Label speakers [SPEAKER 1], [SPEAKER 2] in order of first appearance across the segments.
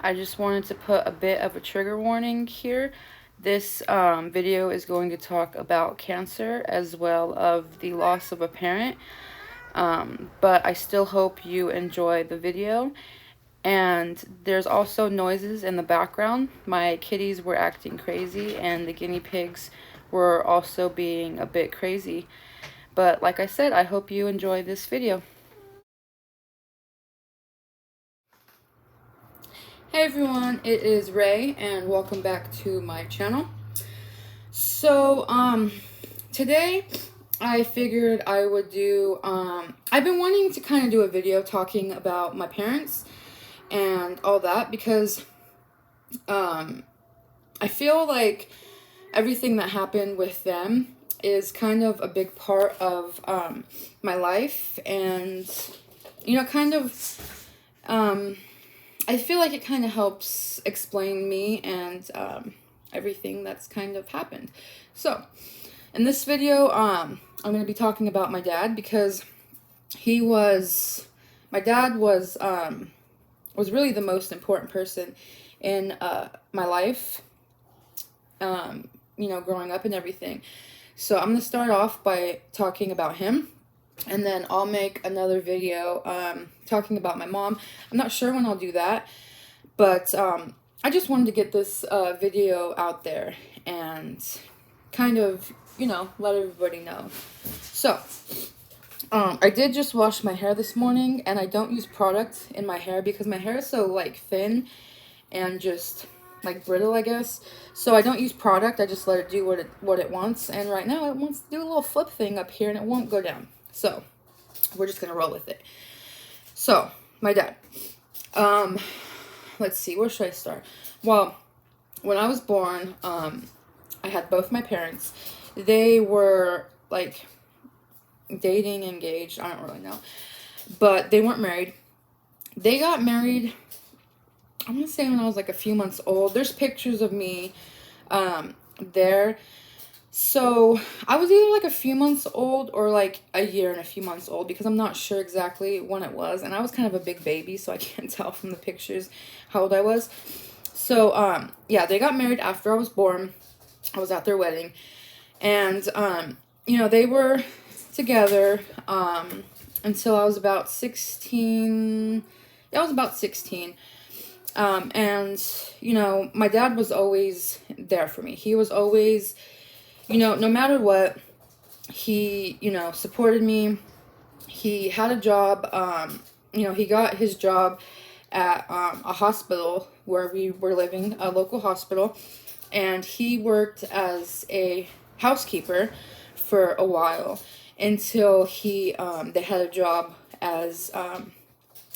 [SPEAKER 1] I just wanted to put a bit of a trigger warning here. This video is going to talk about cancer as well of the loss of a parent. But I still hope you enjoy the video. And there's also noises in the background. My kitties were acting crazy and the guinea pigs were also being a bit crazy. But like I said, I hope you enjoy this video. Hey everyone, it is Ray and welcome back to my channel. So, today I figured I would do, I've been wanting to kind of do a video talking about my parents and all that because, I feel like everything that happened with them is kind of a big part of, my life and, kind of, I feel like it kind of helps explain me and everything that's kind of happened. So, in this video, I'm going to be talking about my dad because my dad was really the most important person in my life, growing up and everything. So I'm going to start off by talking about him. And then I'll make another video talking about my mom. I'm not sure when I'll do that, but I just wanted to get this video out there and kind of, let everybody know. So, I did just wash my hair this morning, and I don't use product in my hair because my hair is so, thin and just, brittle, I guess. So I don't use product. I just let it do what it wants. And right now it wants to do a little flip thing up here, and it won't go down. So, we're just going to roll with it. So, my dad. Let's see, where should I start? Well, when I was born, I had both my parents. They were, dating, engaged, I don't really know. But they weren't married. They got married, I'm going to say when I was, a few months old. There's pictures of me there. So, I was either, a few months old or, a year and a few months old because I'm not sure exactly when it was. And I was kind of a big baby, so I can't tell from the pictures how old I was. So, yeah, they got married after I was born. I was at their wedding. And, they were together until I was about 16. Yeah, I was about 16. And, my dad was always there for me. He was always... no matter what, he, supported me. He had a job, he got his job at a hospital where we were living, a local hospital, and he worked as a housekeeper for a while until they had a job as,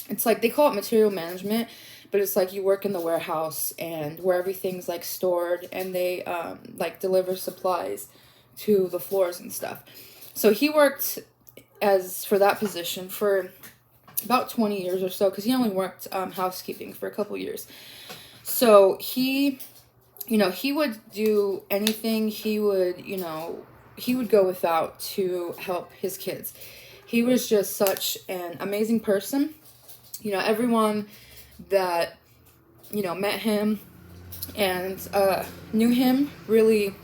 [SPEAKER 1] it's they call it material management, but it's you work in the warehouse and where everything's stored, and they deliver supplies to the floors and stuff. So he worked for that position for about 20 years or so, because he only worked housekeeping for a couple years. So he would do anything. He would go without to help his kids. He was just such an amazing person. Everyone that met him and knew him really,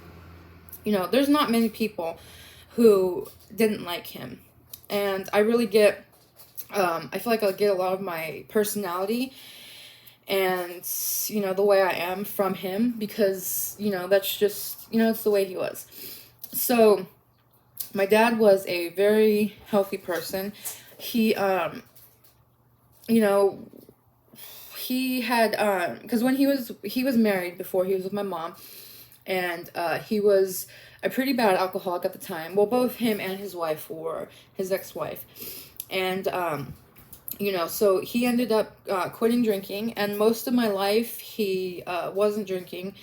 [SPEAKER 1] there's not many people who didn't like him. And I really get, I feel like I get a lot of my personality and, the way I am from him because, that's just, it's the way he was. So, my dad was a very healthy person. He, he had, because when he was married before he was with my mom, and he was a pretty bad alcoholic at the time. Well, both him and his wife were, his ex-wife. And, so he ended up quitting drinking, and most of my life he wasn't drinking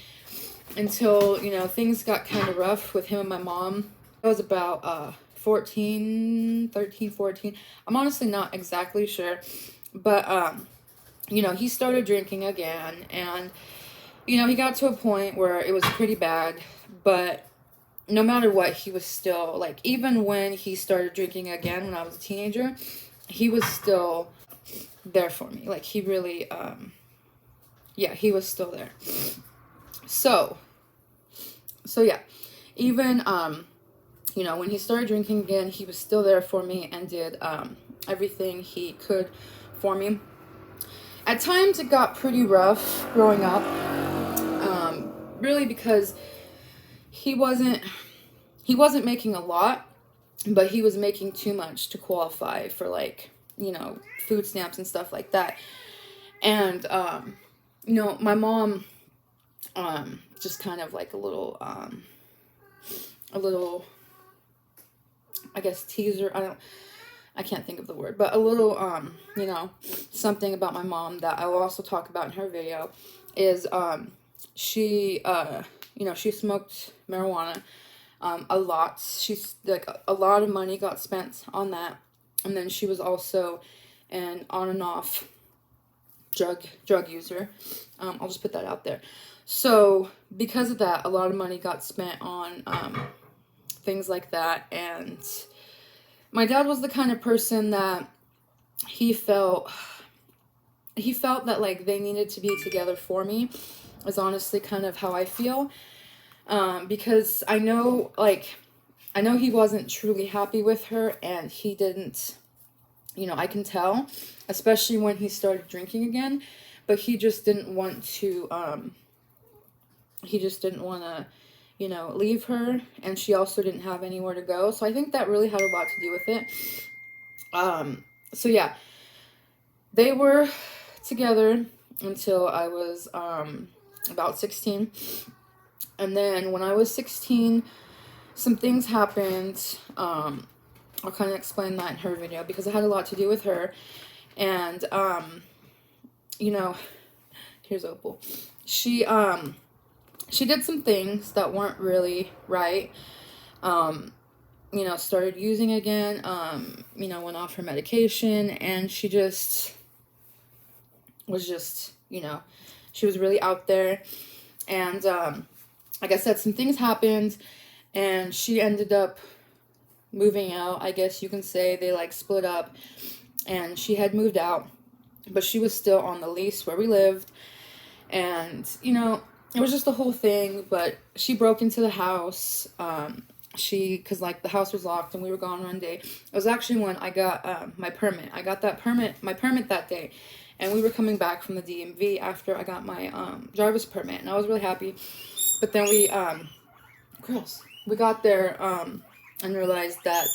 [SPEAKER 1] until, things got kind of rough with him and my mom. I was about 13, 14. I'm honestly not exactly sure, but, he started drinking again, and, he got to a point where it was pretty bad, but no matter what, he was still, even when he started drinking again when I was a teenager, he was still there for me. He really, Yeah, he was still there. So yeah, even, you know, when he started drinking again, he was still there for me and did, everything he could for me. At times it got pretty rough growing up, really because he wasn't making a lot, but he was making too much to qualify for, like, you know, food stamps and stuff like that. And, you know, my mom, just kind of like a little, I guess, teaser. I can't think of the word, but a little, you know, something about my mom that I will also talk about in her video is, she, you know, she smoked marijuana, a lot. She's like, a lot of money got spent on that. And then she was also an on and off drug user. I'll just put that out there. So because of that, a lot of money got spent on, things like that. And my dad was the kind of person that he felt that, like, they needed to be together for me, is honestly kind of how I feel. Because I know he wasn't truly happy with her, and he didn't, you know, I can tell, especially when he started drinking again, but he just didn't want to, you know, leave her, and she also didn't have anywhere to go. So I think that really had a lot to do with it. So yeah, they were together until I was, about 16. And then when I was 16, some things happened. I'll kind of explain that in her video because it had a lot to do with her. And, you know, here's Opal. She did some things that weren't really right. You know, started using again, you know, went off her medication, and she just was just, you know, she was really out there. And, like I said, some things happened, and she ended up moving out, I guess you can say. They, like, split up, and she had moved out, but she was still on the lease where we lived. And, you know, it was just the whole thing. But she broke into the house, because, like, the house was locked and we were gone one day. It was actually when I got, my permit. I got my permit that day, and we were coming back from the DMV after I got my, driver's permit, and I was really happy. But then we got there, and realized that,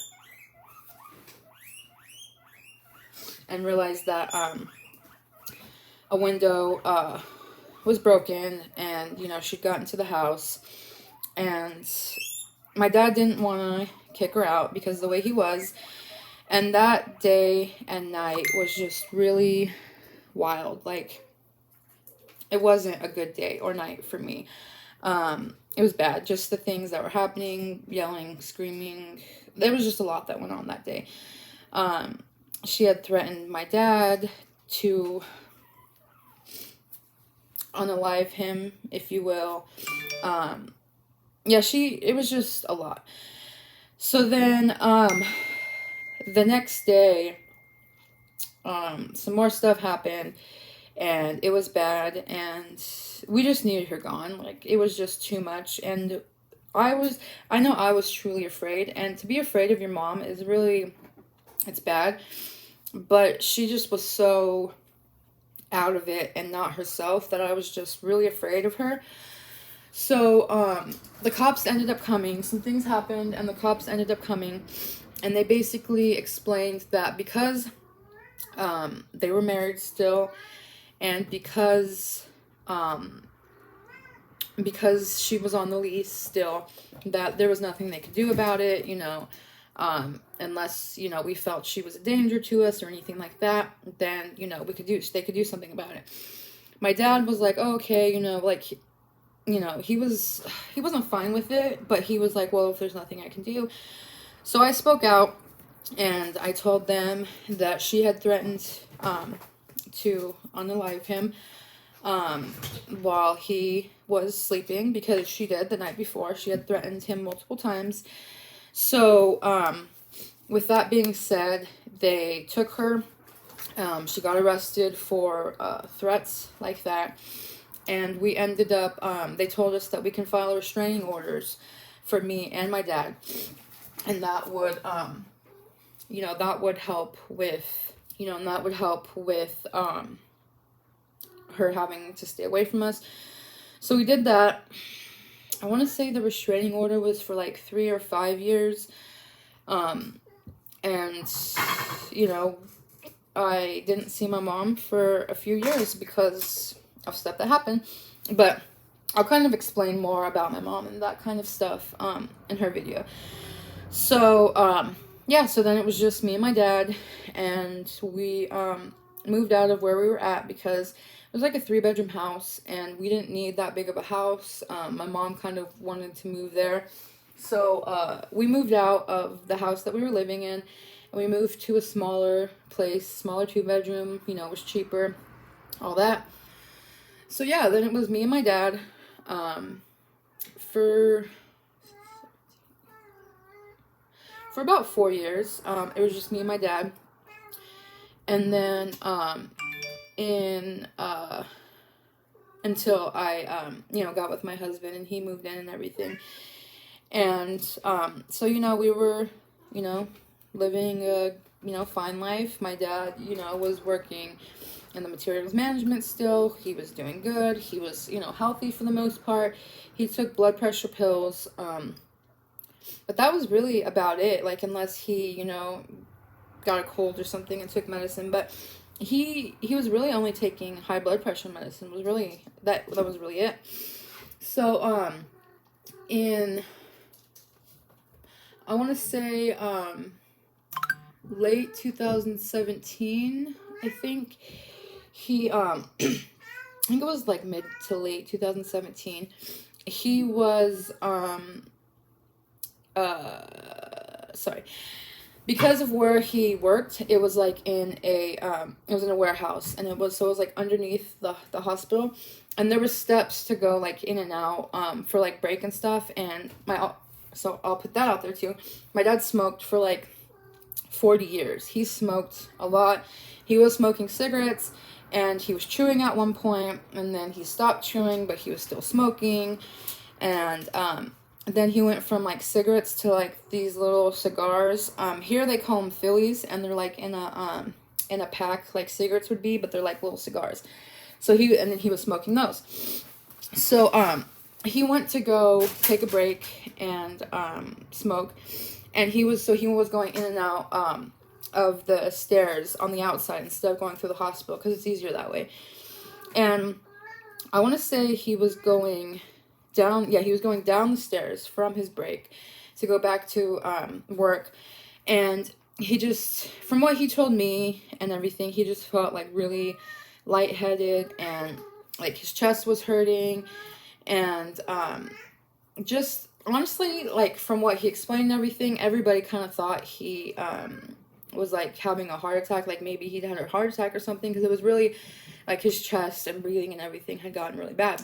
[SPEAKER 1] a window, was broken, and, you know, she'd gotten to the house, and my dad didn't want to kick her out because of the way he was. And that day and night was just really wild. Like, it wasn't a good day or night for me. It was bad. Just the things that were happening, yelling, screaming. There was just a lot that went on that day. She had threatened my dad to unalive him, if you will. Yeah, it was just a lot. So then, the next day, some more stuff happened, and it was bad, and we just needed her gone. Like, it was just too much, and I know I was truly afraid, and to be afraid of your mom is really, it's bad, but she just was so out of it and not herself that I was just really afraid of her. So, the cops ended up coming. Some things happened, and the cops ended up coming, and they basically explained that because, they were married still, and because she was on the lease still, that there was nothing they could do about it, you know, unless, you know, we felt she was a danger to us or anything like that, then, you know, they could do something about it. My dad was like, oh, okay, you know, like, you know, he wasn't fine with it, but he was like, well, if there's nothing I can do. So I spoke out, and I told them that she had threatened, to unalive him, while he was sleeping, because she did the night before. She had threatened him multiple times. So, with that being said, they took her She got arrested for threats like that. And we ended up, they told us that we can file restraining orders for me and my dad. And that would, that would help with, her having to stay away from us. So we did that. I want to say the restraining order was for like 3 or 5 years. And, I didn't see my mom for a few years because of stuff that happened. But I'll kind of explain more about my mom and that kind of stuff in her video. So, so then it was just me and my dad, and we moved out of where we were at because it was like a 3-bedroom house, and we didn't need that big of a house. My mom kind of wanted to move there. So we moved out of the house that we were living in, and we moved to a smaller place, smaller 2-bedroom, it was cheaper, all that. So yeah, then it was me and my dad for about 4 years. It was just me and my dad. And then until I got with my husband and he moved in and everything. And so we were living a fine life. My dad was working in the materials management still. He was doing good. He was healthy for the most part. He took blood pressure pills, but that was really about it, like unless he got a cold or something and took medicine. But he was really only taking high blood pressure medicine. Was really that was really it. So in, I want to say late 2017, I think he I think it was like mid to late 2017, he was because of where he worked, it was like in a warehouse, and it was like underneath the hospital, and there were steps to go like in and out for like break and stuff. And so I'll put that out there too. My dad smoked for like 40 years. He smoked a lot. He was smoking cigarettes, and he was chewing at one point, and then he stopped chewing, but he was still smoking. And then he went from like cigarettes to like these little cigars. Here they call them Phillies, and they're like in a pack like cigarettes would be, but they're like little cigars. So then he was smoking those. So he went to go take a break and smoke, and he was going in and out of the stairs on the outside instead of going through the hospital because it's easier that way. And I want to say he was going down the stairs from his break to go back to work, and he just, from what he told me and everything, he just felt like really lightheaded, and like his chest was hurting, and just honestly, like from what he explained and everything, everybody kind of thought he was like having a heart attack, like maybe he'd had a heart attack or something, because it was really like his chest and breathing and everything had gotten really bad.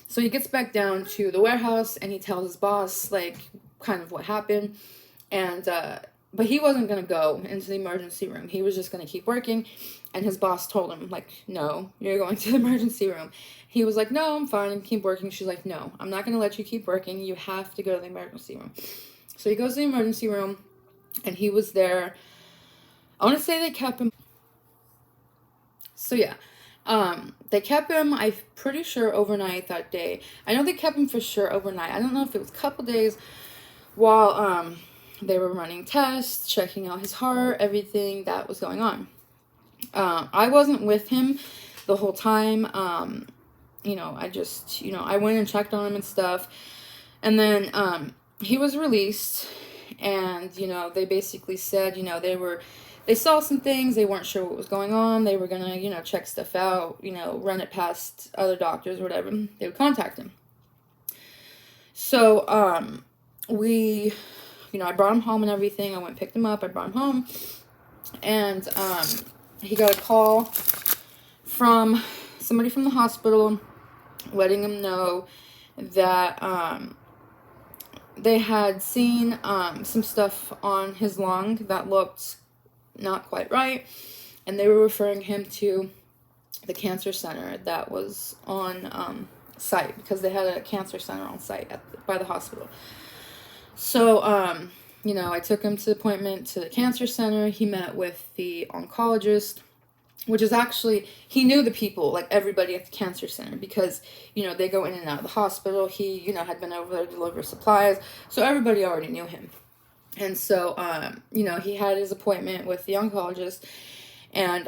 [SPEAKER 1] So he gets back down to the warehouse, and he tells his boss like kind of what happened, and but he wasn't gonna go into the emergency room. He was just gonna keep working, and his boss told him like, no, you're going to the emergency room. He was like, no, I'm fine, keep working. She's like, no, I'm not gonna let you keep working. You have to go to the emergency room. So he goes to the emergency room, and he was there. I want to say they kept him. So yeah. They kept him, I'm pretty sure, overnight that day. I know they kept him for sure overnight. I don't know if it was a couple days while they were running tests, checking out his heart, everything that was going on. I wasn't with him the whole time. I just, I went and checked on him and stuff. And then he was released, and, they basically said, they saw some things, they weren't sure what was going on, they were gonna, check stuff out, run it past other doctors or whatever, they would contact him. So, I brought him home and everything, I went and picked him up, I brought him home, and, he got a call from somebody from the hospital, letting him know that, they had seen, some stuff on his lung that looked not quite right, and they were referring him to the cancer center that was on site, because they had a cancer center on site by the hospital. So, I took him to the appointment to the cancer center. He met with the oncologist, which is actually, he knew the people, like everybody at the cancer center, because, they go in and out of the hospital. He, had been over there to deliver supplies, so everybody already knew him. And so, he had his appointment with the oncologist, and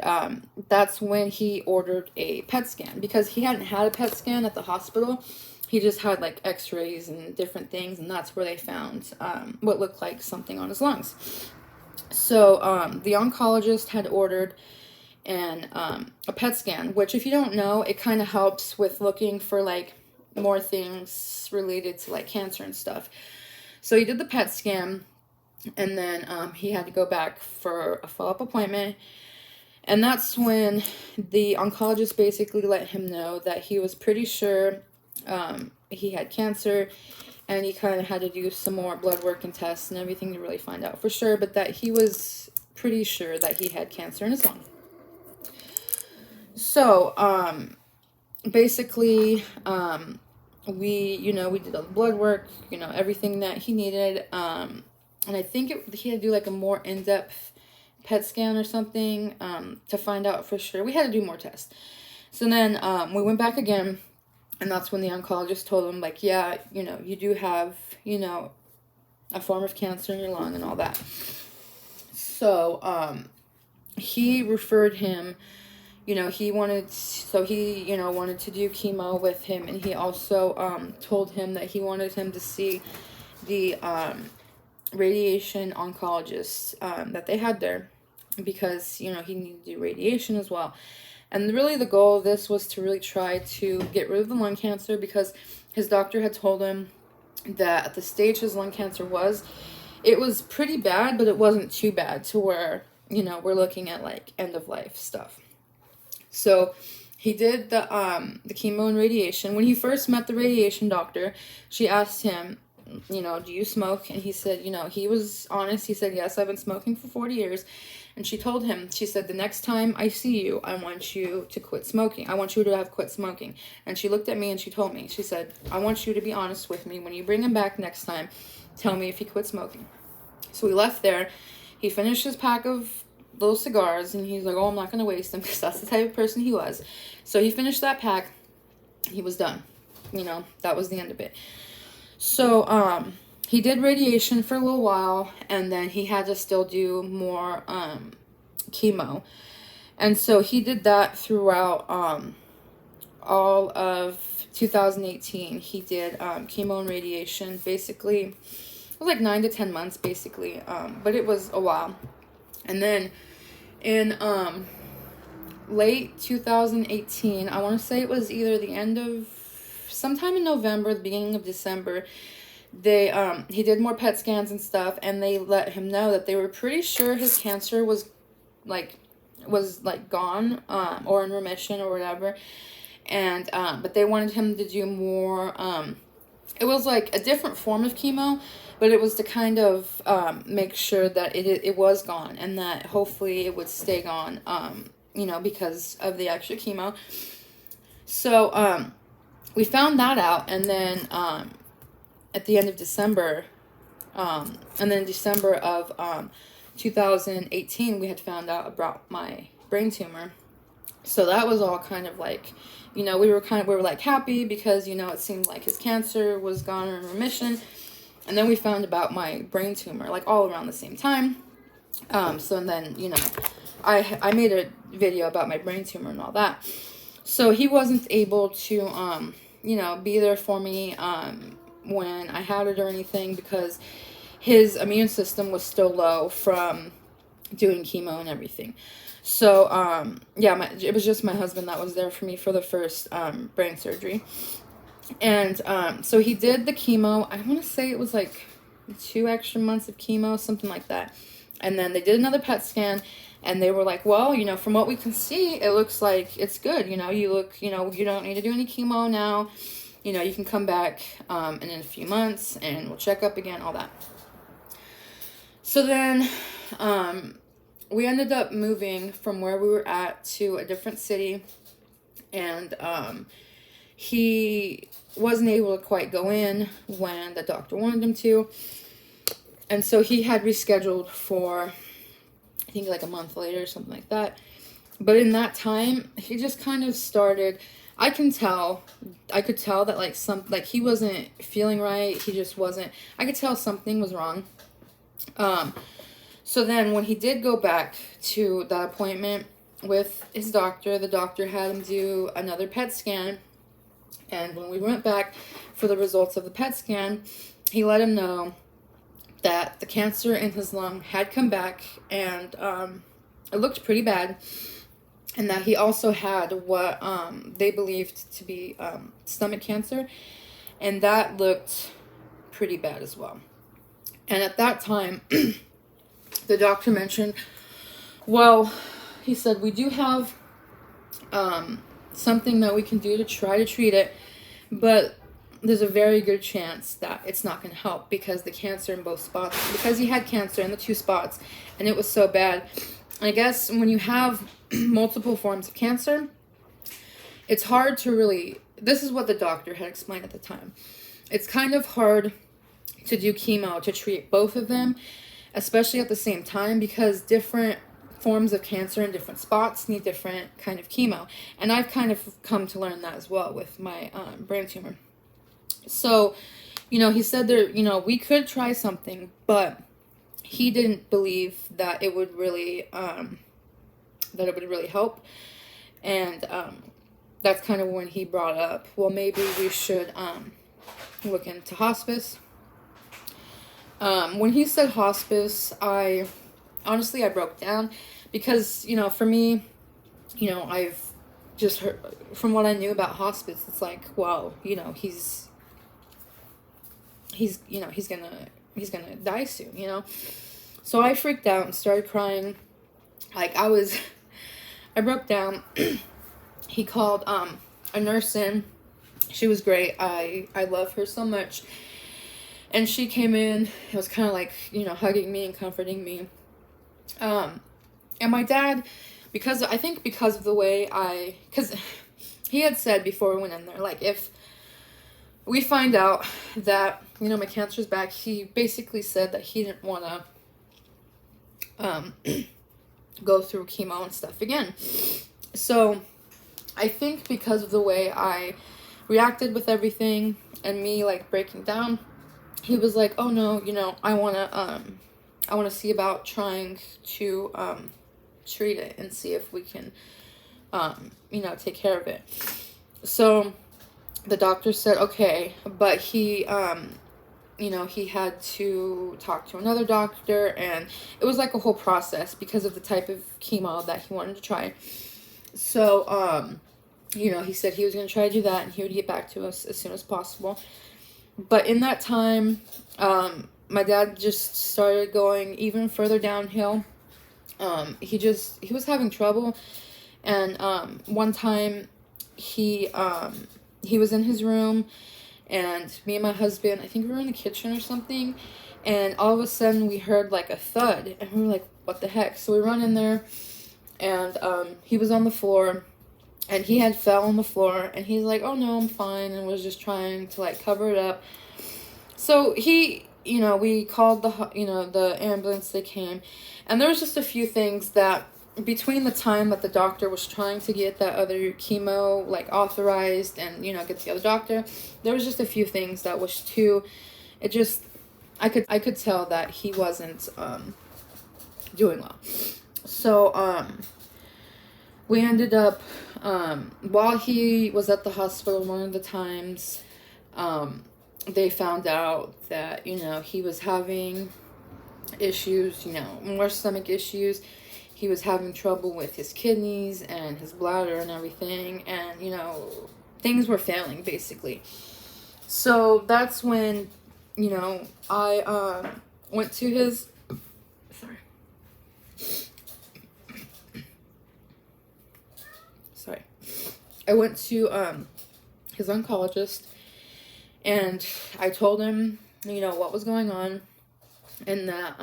[SPEAKER 1] that's when he ordered a PET scan, because he hadn't had a PET scan at the hospital. He just had like x-rays and different things, and that's where they found what looked like something on his lungs. So the oncologist had ordered a PET scan, which, if you don't know, it kind of helps with looking for like more things related to like cancer and stuff. So he did the PET scan, and then he had to go back for a follow-up appointment. And that's when the oncologist basically let him know that he was pretty sure he had cancer, and he kind of had to do some more blood work and tests and everything to really find out for sure, but that he was pretty sure that he had cancer in his lung. So, basically, we did all the blood work, everything that he needed, and I think he had to do like a more in-depth PET scan or something, to find out for sure. We had to do more tests. So then, we went back again, and that's when the oncologist told him, like, yeah, you do have, a form of cancer in your lung and all that. So, he referred him, he wanted to do chemo with him, and he also, told him that he wanted him to see the, radiation oncologist, that they had there, because, he needed to do radiation as well. And really the goal of this was to really try to get rid of the lung cancer, because his doctor had told him that at the stage his lung cancer was, it was pretty bad, but it wasn't too bad to where, we're looking at like end of life stuff. So he did the chemo and radiation. When he first met the radiation doctor, she asked him, do you smoke? And he said, he was honest. He said, yes, I've been smoking for 40 years. And she told him, she said, the next time I see you, I want you to quit smoking. I want you to have quit smoking. And she looked at me and she told me, she said, I want you to be honest with me. When you bring him back next time, tell me if he quit smoking. So we left there. He finished his pack of those cigars, and he's like, oh, I'm not going to waste them, because that's the type of person he was. So he finished that pack. He was done. That was the end of it. So, he did radiation for a little while, and then he had to still do more, chemo. And so he did that throughout, all of 2018. He did, chemo and radiation, basically. It was like 9 to 10 months, basically, but it was a while. And then in, late 2018, I want to say it was either the end of, sometime in November, the beginning of December, he did more PET scans and stuff, and they let him know that they were pretty sure his cancer was gone, or in remission or whatever. And, but they wanted him to do more, it was like a different form of chemo, but it was to kind of, make sure that it was gone, and that hopefully it would stay gone, because of the extra chemo. So, we found that out, and then, at the end of December, and then December of, 2018, we had found out about my brain tumor. So that was all kind of like, we were like happy, because, it seemed like his cancer was gone or in remission. And then we found about my brain tumor, like all around the same time. So then, I made a video about my brain tumor and all that. So he wasn't able to, be there for me, when I had it or anything, because his immune system was still low from doing chemo and everything. So, it was just my husband that was there for me for the first, brain surgery. And, so he did the chemo. I want to say it was like 2 extra months of chemo, something like that. And then they did another PET scan, and they were like, well, from what we can see, it looks like it's good. You look, you don't need to do any chemo now. You can come back, in a few months, and we'll check up again, all that. So then, we ended up moving from where we were at to a different city, and he wasn't able to quite go in when the doctor wanted him to, and so he had rescheduled for, I think, like a month later, something like that. But in that time, he just kind of started, I could tell that like he wasn't feeling right. He just wasn't, I could tell something was wrong. So then when he did go back to that appointment with his doctor, the doctor had him do another PET scan. And when we went back for the results of the PET scan, he let him know that the cancer in his lung had come back, and it looked pretty bad, and that he also had what they believed to be stomach cancer, and that looked pretty bad as well. And at that time, the doctor mentioned, well, he said, we do have something that we can do to try to treat it, but there's a very good chance that it's not going to help, because the cancer in both spots, because he had cancer in the 2 spots and it was so bad. I guess when you have multiple forms of cancer, it's hard to really, this is what the doctor had explained at the time, it's kind of hard to do chemo to treat both of them, especially at the same time, because different forms of cancer in different spots need different kind of chemo. And I've kind of come to learn that as well with my brain tumor. So, he said there, we could try something, but he didn't believe that it would really, help. And that's kind of when he brought up, well, maybe we should look into hospice. When he said hospice, I broke down, because, for me, I've just heard, from what I knew about hospice, it's like, well, he's gonna die soon, So I freaked out and started crying. Like, I broke down. He called a nurse in. She was great. I love her so much. And she came in. It was kind of like, hugging me and comforting me. And my dad, because of the way because he had said before we went in there, like, if we find out that, my cancer's back, he basically said that he didn't want to go through chemo and stuff again. So I think because of the way I reacted with everything and me, like, breaking down, he was like, oh no, I want to see about trying to treat it and see if we can take care of it. So the doctor said okay, but he he had to talk to another doctor, and it was like a whole process because of the type of chemo that he wanted to try. So he said he was going to try to do that, and he would get back to us as soon as possible. But in that time, my dad just started going even further downhill. He was having trouble, and one time he was in his room, and me and my husband, I think we were in the kitchen or something, and all of a sudden we heard like a thud, and we were like, what the heck? So we run in there, and he was on the floor, and he had fell on the floor, and he's like, oh no, I'm fine, and was just trying to like cover it up. So we called the ambulance. They came, and there was just a few things that, between the time that the doctor was trying to get that other chemo like authorized and get the other doctor, there was just a few things that was too, I could tell that he wasn't doing well. So we ended up, while he was at the hospital, one of the times they found out that he was having issues, more stomach issues. He was having trouble with his kidneys and his bladder and everything, and things were failing basically. So that's when I went to his I went to his oncologist, and I told him what was going on, and that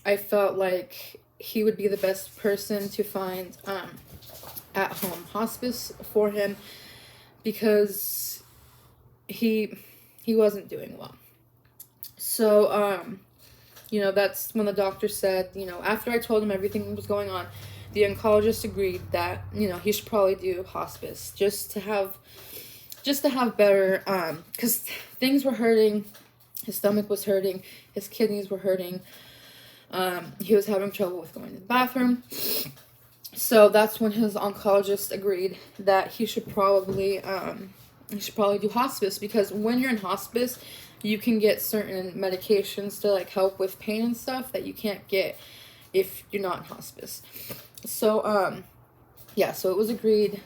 [SPEAKER 1] I felt like he would be the best person to find at-home hospice for him, because he wasn't doing well. So that's when the doctor said, after I told him everything that was going on, the oncologist agreed that he should probably do hospice just to have better, because things were hurting. His stomach was hurting, his kidneys were hurting. He was having trouble with going to the bathroom. So that's when his oncologist agreed that he should probably do hospice, because when you're in hospice, you can get certain medications to like help with pain and stuff that you can't get if you're not in hospice. So so it was agreed,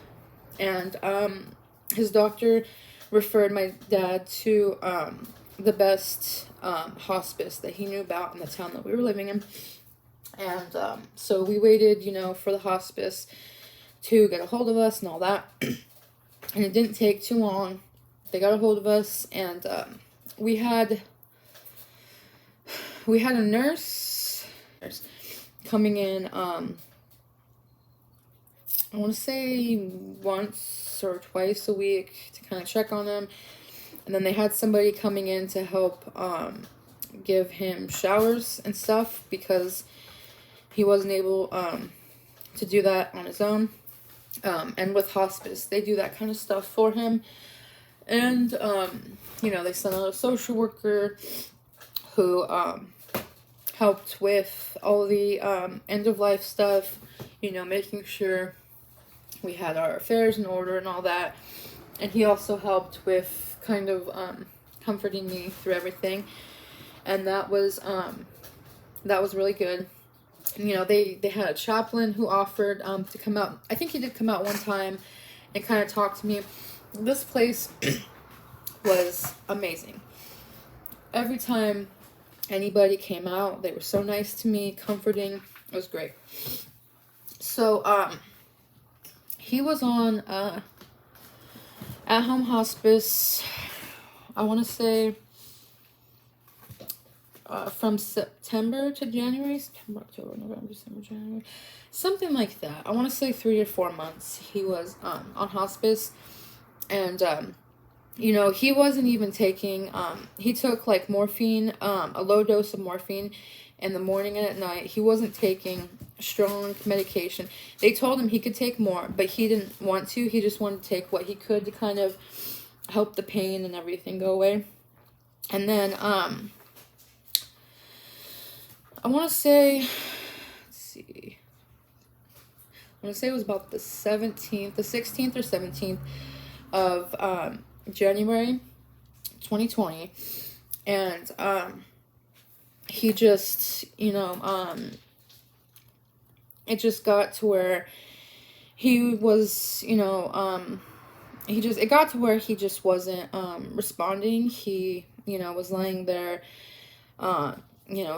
[SPEAKER 1] and his doctor referred my dad to the best hospice that he knew about in the town that we were living in. And so we waited, for the hospice to get a hold of us and all that. And it didn't take too long. They got a hold of us, and we had a nurse coming in, I want to say once or twice a week to kind of check on him. And then they had somebody coming in to help give him showers and stuff, because he wasn't able to do that on his own. And with hospice, they do that kind of stuff for him. And, they sent out a social worker who helped with all the end-of-life stuff, making sure we had our affairs in order and all that. And he also helped with kind of comforting me through everything. And that was really good. And, they had a chaplain who offered to come out. I think he did come out one time and kind of talk to me. This place was amazing. Every time anybody came out, they were so nice to me, comforting. It was great. So he was on at-home hospice, I want to say from September to January, September, October, November, December, January, something like that. I want to say 3 or 4 months he was on hospice. And he wasn't even taking, he took like morphine, a low dose of morphine in the morning and at night. He wasn't taking strong medication. They told him he could take more, but he didn't want to. He just wanted to take what he could to kind of help the pain and everything go away. And then, I want to say, it was about the 16th or 17th of January 2020. And he just, it just got to where he was, it got to where he just wasn't responding. He, was laying there,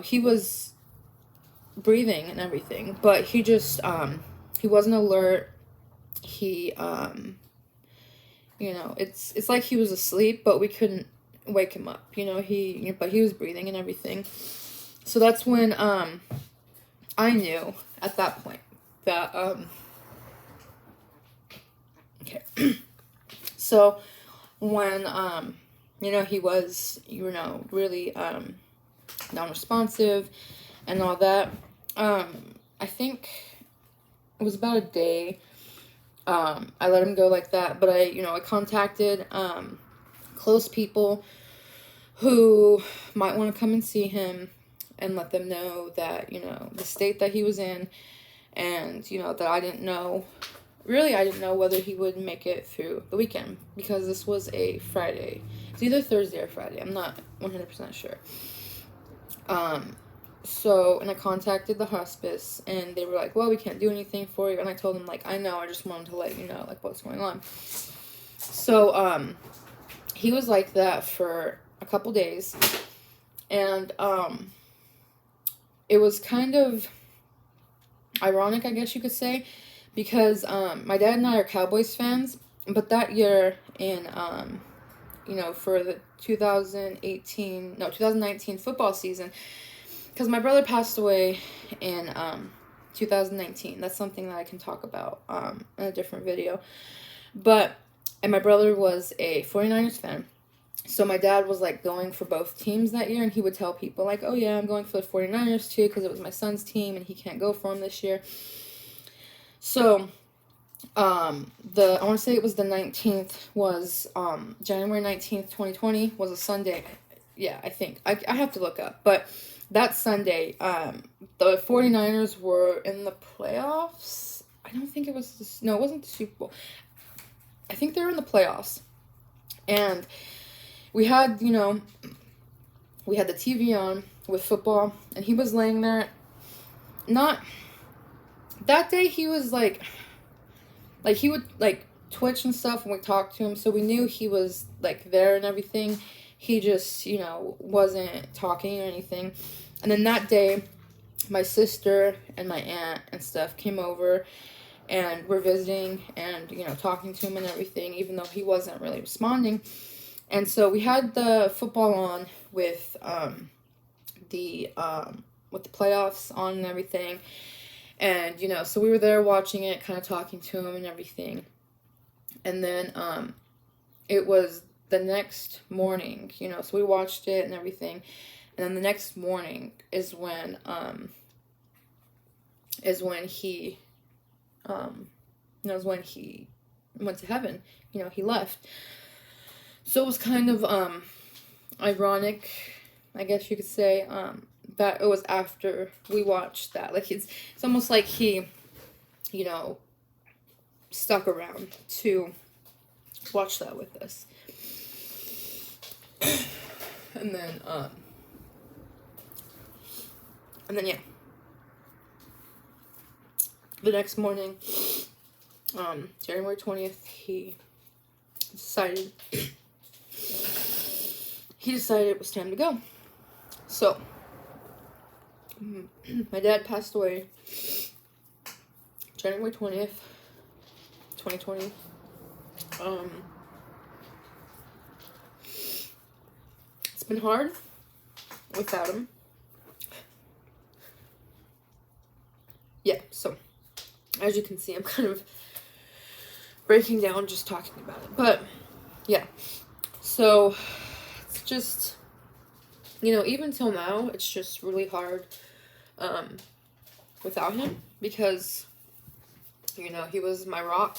[SPEAKER 1] he was breathing and everything, but he just, he wasn't alert. He, it's like he was asleep, but we couldn't wake him up, but he was breathing and everything. So that's when, I knew at that point that, okay. So when, he was, really, non-responsive and all that, I think it was about a day, I let him go like that, but I contacted, close people who might want to come and see him and let them know that, the state that he was in, and, that I didn't know whether he would make it through the weekend, because this was a Friday. It's either Thursday or Friday. I'm not 100% sure. And I contacted the hospice, and they were like, well, we can't do anything for you. And I told them, like, I know, I just wanted to let you know, like, what's going on. So, he was like that for a couple days, and, it was kind of ironic, I guess you could say, because, my dad and I are Cowboys fans, but that year in, for the 2019 football season, because my brother passed away in 2019. That's something that I can talk about in a different video. And my brother was a 49ers fan. So my dad was like going for both teams that year, and he would tell people like, oh yeah, I'm going for the 49ers too because it was my son's team and he can't go for him this year. So I want to say it was the 19th, was January 19th, 2020 was a Sunday. Yeah, I think. I have to look up. But that Sunday, the 49ers were in the playoffs. I don't think it was, no, it wasn't the Super Bowl. I think they were in the playoffs. And we had, we had the TV on with football, and he was laying there. That day he was like he would like twitch and stuff when we talked to him, so we knew he was like there and everything. He just, wasn't talking or anything. And then that day, my sister and my aunt and stuff came over and were visiting and, talking to him and everything, even though he wasn't really responding. And so we had the football on with the playoffs on and everything. And, so we were there watching it, kind of talking to him and everything. And then it was the next morning, so we watched it and everything. And then the next morning is when he went to heaven. He left. So it was kind of ironic, I guess you could say, that it was after we watched that. Like it's almost like he, stuck around to watch that with us. And then yeah. The next morning, January 20th, he decided it was time to go. So, my dad passed away January 20th, 2020. It's been hard without him. Yeah, so, as you can see, I'm kind of breaking down just talking about it. But, yeah. So, it's just, even till now, it's just really hard without him. Because, he was my rock.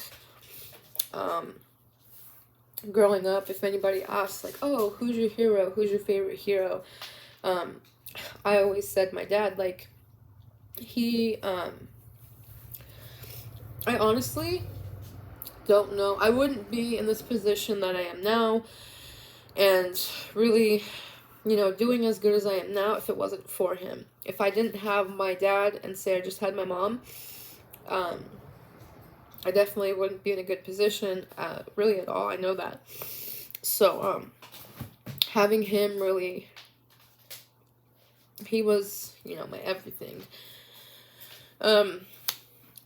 [SPEAKER 1] Growing up, if anybody asks, like, oh, who's your hero? Who's your favorite hero? I always said my dad, like, I honestly don't know. I wouldn't be in this position that I am now and really, doing as good as I am now if it wasn't for him. If I didn't have my dad and say I just had my mom, I definitely wouldn't be in a good position, really at all. I know that. So, having him really, he was, my everything.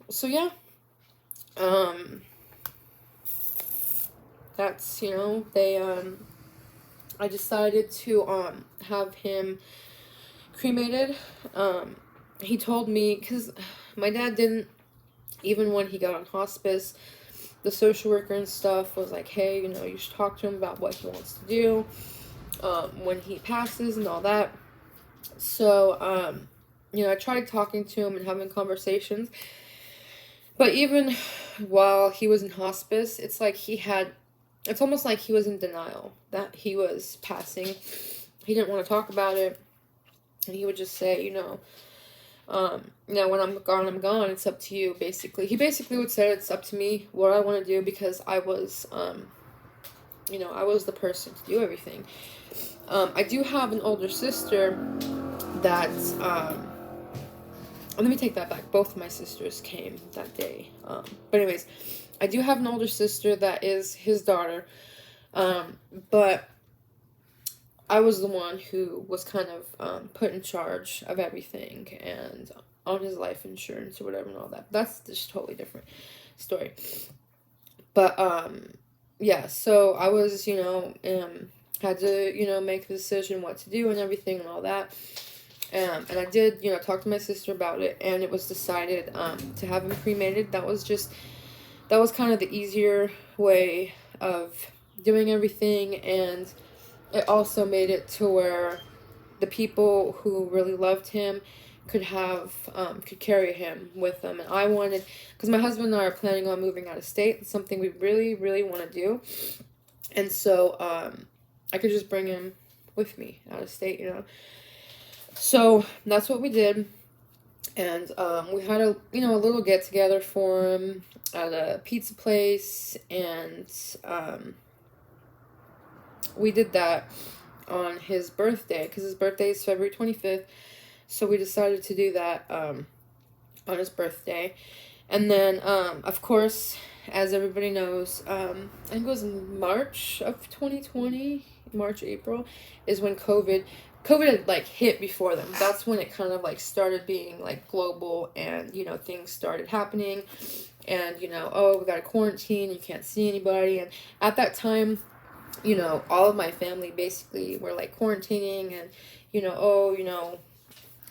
[SPEAKER 1] So yeah, that's, I decided to, have him cremated. He told me, because my dad didn't, even when he got on hospice, the social worker and stuff was like, hey, you should talk to him about what he wants to do, when he passes and all that. So, I tried talking to him and having conversations, but even while he was in hospice, it's almost like he was in denial that he was passing. He didn't want to talk about it, and he would just say, when I'm gone, I'm gone. It's up to you, basically. He basically would say it's up to me what I want to do because I was, I was the person to do everything. I do have an older sister that, let me take that back. Both of my sisters came that day. But anyways, I do have an older sister that is his daughter. But I was the one who was kind of put in charge of everything and on his life insurance or whatever and all that. That's just a totally different story. But, yeah, so I was, had to, make the decision what to do and everything and all that. And I did, talk to my sister about it, and it was decided to have him cremated. That was kind of the easier way of doing everything, and it also made it to where the people who really loved him could carry him with them. And I wanted, because my husband and I are planning on moving out of state. It's something we really, really want to do. And so I could just bring him with me out of state, So that's what we did. And we had a little get together for him at a pizza place, and we did that on his birthday, because his birthday is February 25th. So we decided to do that on his birthday. And then, of course, as everybody knows, I think it was March of 2020, March, April, is when COVID had, like, hit before them. That's when it kind of, like, started being, like, global, and, things started happening. And, oh, we got a quarantine, you can't see anybody. And at that time, all of my family basically were, like, quarantining, and,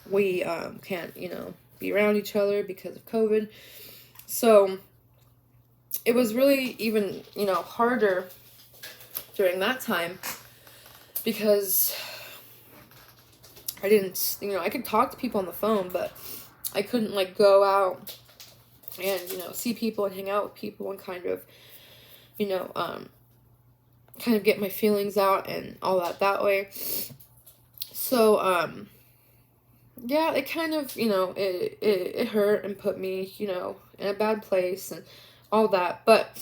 [SPEAKER 1] we can't, be around each other because of COVID. So it was really even, harder during that time, because I didn't, I could talk to people on the phone, but I couldn't, like, go out and, see people and hang out with people and kind of, get my feelings out and all that way. So, yeah, it kind of, it hurt and put me, in a bad place and all that. But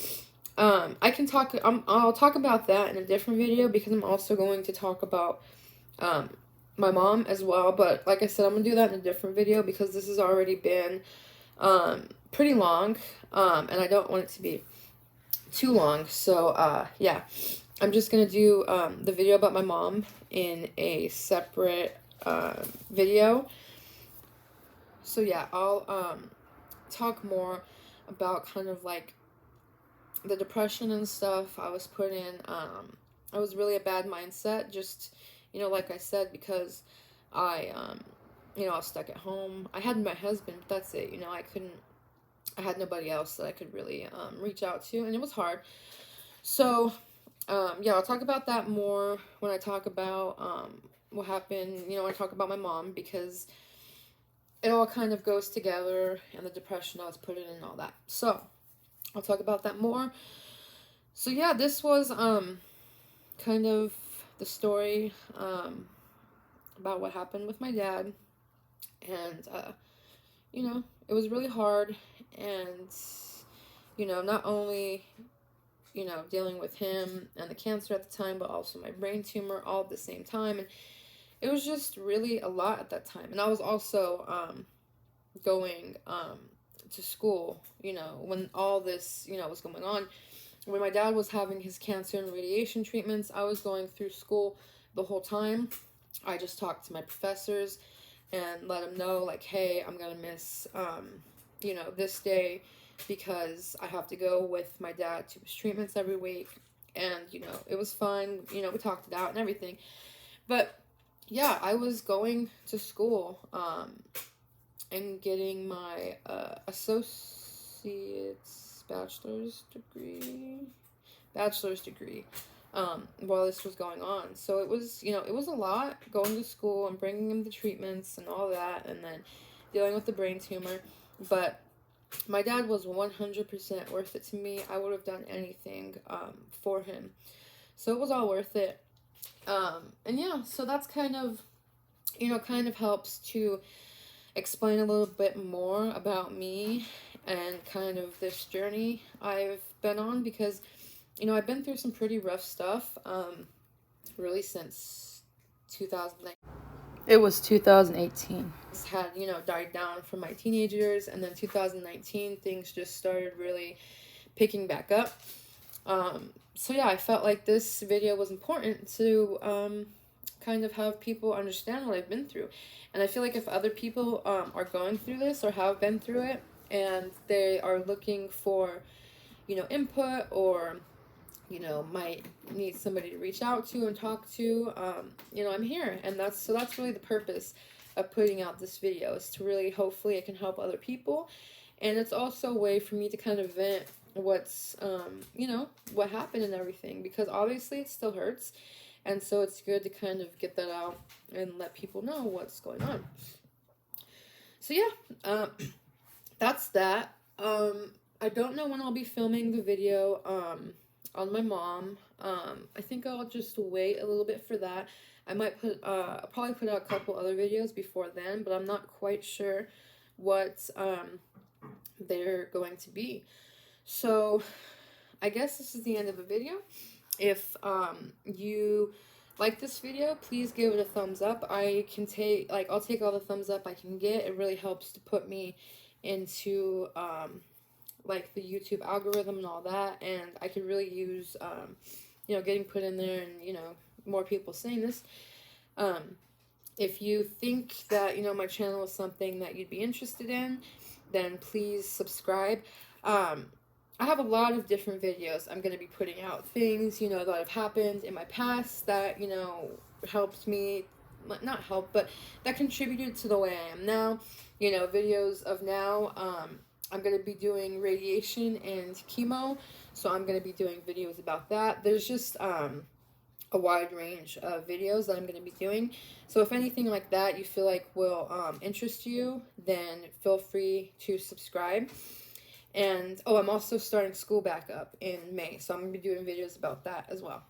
[SPEAKER 1] I can talk, I'll talk about that in a different video, because I'm also going to talk about my mom as well. But like I said, I'm going to do that in a different video, because this has already been pretty long, and I don't want it to be too long. So, yeah, I'm just going to do the video about my mom in a separate video. So yeah, I'll talk more about kind of like the depression and stuff I was put in. I was really a bad mindset, just, like I said, because I was stuck at home. I had my husband, but that's it. I had nobody else that I could really reach out to, and it was hard. So yeah, I'll talk about that more when I talk about what happened, when I talk about my mom, because it all kind of goes together, and the depression I was put in and all that. So I'll talk about that more. So yeah, this was kind of the story about what happened with my dad. And it was really hard, and not only dealing with him and the cancer at the time, but also my brain tumor all at the same time. And it was just really a lot at that time. And I was also going to school, when all this, was going on. When my dad was having his cancer and radiation treatments, I was going through school the whole time. I just talked to my professors and let them know, like, hey, I'm going to miss, this day, because I have to go with my dad to his treatments every week. And, it was fun. We talked it out and everything. But yeah, I was going to school and getting my associate's bachelor's degree while this was going on. So it was, it was a lot, going to school and bringing him the treatments and all that, and then dealing with the brain tumor. But my dad was 100% worth it to me. I would have done anything for him. So it was all worth it. And yeah, so that's kind of helps to explain a little bit more about me and kind of this journey I've been on, because, I've been through some pretty rough stuff, really since 2009. It was 2018. Had, died down from my teenage years, and then 2019, things just started really picking back up. So yeah, I felt like this video was important to kind of have people understand what I've been through. And I feel like if other people are going through this or have been through it, and they are looking for, input, or, might need somebody to reach out to and talk to, I'm here. And that's really the purpose of putting out this video, is to really, hopefully it can help other people. And it's also a way for me to kind of vent what's, you know, what happened and everything, because obviously it still hurts. And so it's good to kind of get that out and let people know what's going on. So yeah, that's that. I don't know when I'll be filming the video on my mom. I think I'll just wait a little bit for that. I might I'll probably put out a couple other videos before then, but I'm not quite sure what they're going to be. So I guess this is the end of the video. If you like this video, please give it a thumbs up. I'll take all the thumbs up I can get. It really helps to put me into like the YouTube algorithm and all that, and I could really use you know, getting put in there, and you know, more people seeing this. If you think that, you know, my channel is something that you'd be interested in, then please subscribe. I have a lot of different videos. I'm going to be putting out things, you know, that have happened in my past that, you know, helped me, not help, but that contributed to the way I am now. You know, videos of now, I'm going to be doing radiation and chemo, so I'm going to be doing videos about that. There's just a wide range of videos that I'm going to be doing. So if anything like that you feel like will interest you, then feel free to subscribe. And, oh, I'm also starting school back up in May, so I'm going to be doing videos about that as well.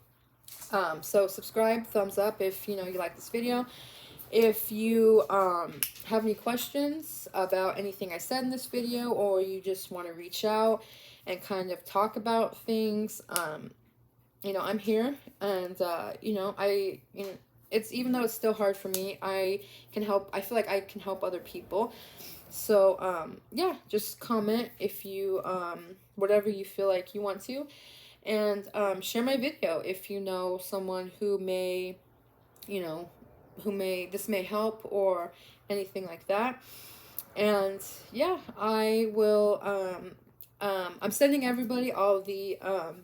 [SPEAKER 1] So subscribe, thumbs up if, you know, you like this video. If you have any questions about anything I said in this video, or you just want to reach out and kind of talk about things, you know, I'm here. And, you know, it's, even though it's still hard for me, I feel like I can help other people. So, yeah, just comment if you, whatever you feel like you want to. And share my video if you know someone who may, you know, this may help or anything like that. And yeah, I will, I'm sending everybody all the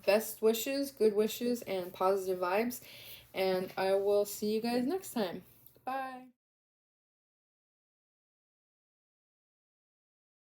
[SPEAKER 1] best wishes, good wishes, and positive vibes. And I will see you guys next time. Bye.